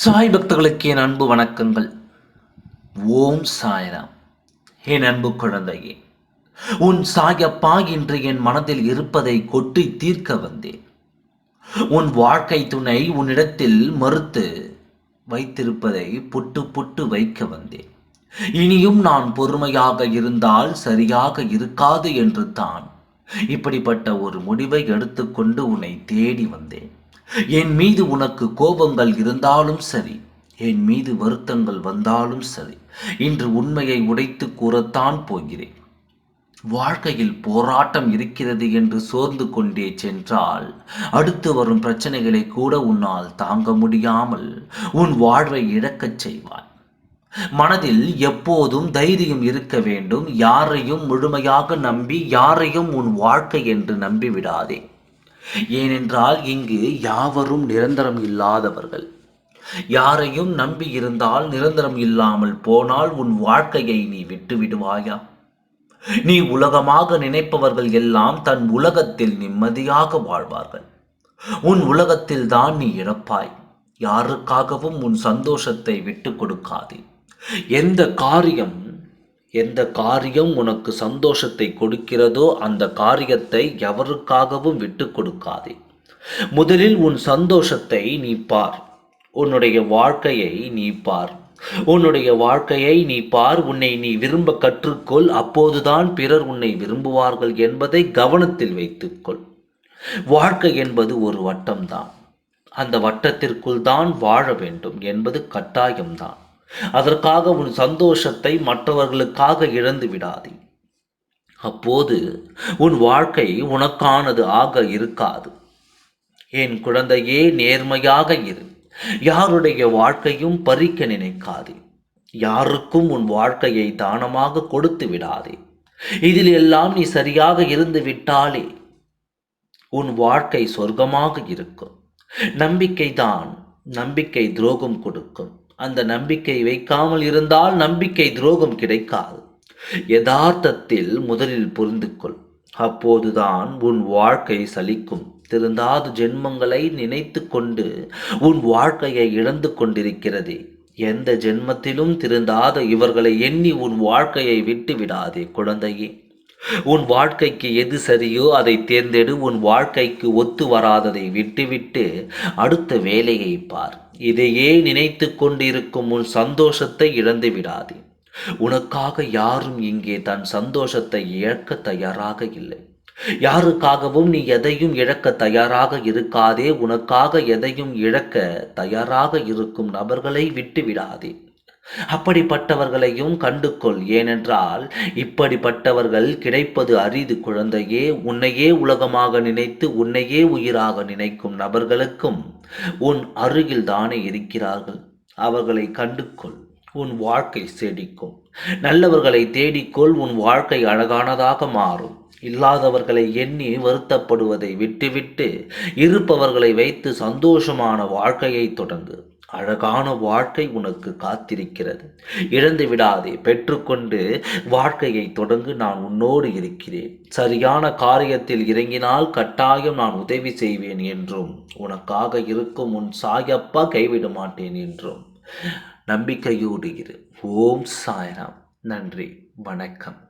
சாய் பக்தர்களுக்கு என் அன்பு வணக்கங்கள். ஓம் சாய்ராம். என் அன்பு குழந்தையே, உன் சாயப்பா இன்று என் மனதில் இருப்பதை கொட்டி தீர்க்க வந்தேன். உன் வாழ்க்கை துணை உன்னிடத்தில் மறுத்து வைத்திருப்பதை புட்டு புட்டு வைக்க வந்தேன். இனியும் நான் பொறுமையாக இருந்தால் சரியாக இருக்காது என்று தான் இப்படிப்பட்ட ஒரு முடிவை எடுத்துக்கொண்டு உன்னை தேடி வந்தேன். என் மீது உனக்கு கோபங்கள் இருந்தாலும் சரி, என் மீது வருத்தங்கள் வந்தாலும் சரி, இன்று உண்மையை உடைத்து கூறத்தான் போகிறேன். வாழ்க்கையில் போராட்டம் இருக்கிறது என்று சோர்ந்து கொண்டே சென்றால் அடுத்து வரும் பிரச்சனைகளை கூட உன்னால் தாங்க முடியாமல் உன் வாழ்வை இழக்கச் செய்வாய். மனதில் எப்போதும் தைரியம் இருக்க வேண்டும். யாரையும் முழுமையாக நம்பி யாரையும் உன் வாழ்க்கை என்று நம்பிவிடாதே. ஏனென்றால் இங்கு யாவரும் நிரந்தரம் இல்லாதவர்கள். யாரையும் நம்பி இருந்தால் நிரந்தரம் இல்லாமல் போனால் உன் வாழ்க்கையை நீ விட்டு விடுவாயா? நீ உலகமாக நினைப்பவர்கள் எல்லாம் தன் உலகத்தில் நிம்மதியாக வாழ்வார்கள். உன் உலகத்தில் தான் நீ இழப்பாய். யாருக்காகவும் உன் சந்தோஷத்தை விட்டு கொடுக்காதே. எந்த காரியம் உனக்கு சந்தோஷத்தை கொடுக்கிறதோ அந்த காரியத்தை எவருக்காகவும் விட்டு கொடுக்காதே. முதலில் உன் சந்தோஷத்தை நீ பார். உன்னுடைய வாழ்க்கையை நீ பார். உன்னை நீ விரும்ப கற்றுக்கொள். அப்போதுதான் பிறர் உன்னை விரும்புவார்கள் என்பதை கவனத்தில் வைத்துக்கொள். வாழ்க்கை என்பது ஒரு வட்டம்தான். அந்த வட்டத்திற்குள் தான் வாழ வேண்டும் என்பது கட்டாயம்தான். அதற்காக உன் சந்தோஷத்தை மற்றவர்களுக்காக இழந்து விடாதே. அப்போது உன் வாழ்க்கை உனக்கானது ஆக இருக்காது. என் குழந்தையே, நேர்மையாக இரு. யாருடைய வாழ்க்கையும் பறிக்க நினைக்காதே. யாருக்கும் உன் வாழ்க்கையை தானமாக கொடுத்து விடாதே. இதில் எல்லாம் நீ சரியாக இருந்து விட்டாலே உன் வாழ்க்கை சொர்க்கமாக இருக்கும். நம்பிக்கை துரோகம் கொடுக்கும். அந்த நம்பிக்கை வைக்காமல் இருந்தால் நம்பிக்கை துரோகம் கிடைக்காது. யதார்த்தத்தில் முதலில் புரிந்து கொள். அப்போதுதான் உன் வாழ்க்கை சலிக்கும். திருந்தாத ஜென்மங்களை நினைத்து கொண்டு உன் வாழ்க்கையை இழந்து கொண்டிருக்கிறதே. எந்த ஜென்மத்திலும் திருந்தாத இவர்களை எண்ணி உன் வாழ்க்கையை விட்டு விடாதே குழந்தையே. உன் வாழ்க்கைக்கு எது சரியோ அதை தேர்ந்தெடு. உன் வாழ்க்கைக்கு ஒத்து வராததை விட்டுவிட்டு அடுத்த வேலையை பார். இதையே நினைத்து கொண்டிருக்கும் உன் சந்தோஷத்தை இழந்து விடாதே. உனக்காக யாரும் இங்கே தன் சந்தோஷத்தை இழக்க தயாராக இல்லை. யாருக்காகவும் நீ எதையும் இழக்க தயாராக இருக்காதே. உனக்காக எதையும் இழக்க தயாராக இருக்கும் நபர்களை விட்டு விடாதே. அப்படிப்பட்டவர்களையும் கண்டுகொள். ஏனென்றால் இப்படிப்பட்டவர்கள் கிடைப்பது அரிது குழந்தையே. உன்னையே உலகமாக நினைத்து உன்னையே உயிராக நினைக்கும் நபர்களுக்கும் உன் அருகில் தானே இருக்கிறார்கள். அவர்களை கண்டுகொள். உன் வாழ்க்கை செழிக்கும். நல்லவர்களை தேடிக்கொள். உன் வாழ்க்கை அழகானதாக மாறும். இல்லாதவர்களை எண்ணி வருத்தப்படுவதை விட்டுவிட்டு இருப்பவர்களை வைத்து சந்தோஷமான வாழ்க்கையை தொடங்கு. அழகான வாழ்க்கை உனக்கு காத்திருக்கிறது. இழந்து விடாதே. பெற்றுக்கொண்டு வாழ்க்கையை தொடங்கு. நான் உன்னோடு இருக்கிறேன். சரியான காரியத்தில் இறங்கினால் கட்டாயம் நான் உதவி செய்வேன் என்றும், உனக்காக இருக்கும் உன் சாயப்பா கைவிட மாட்டேன் என்றும் நம்பிக்கையோடு இரு. ஓம் சாய்ராம். நன்றி, வணக்கம்.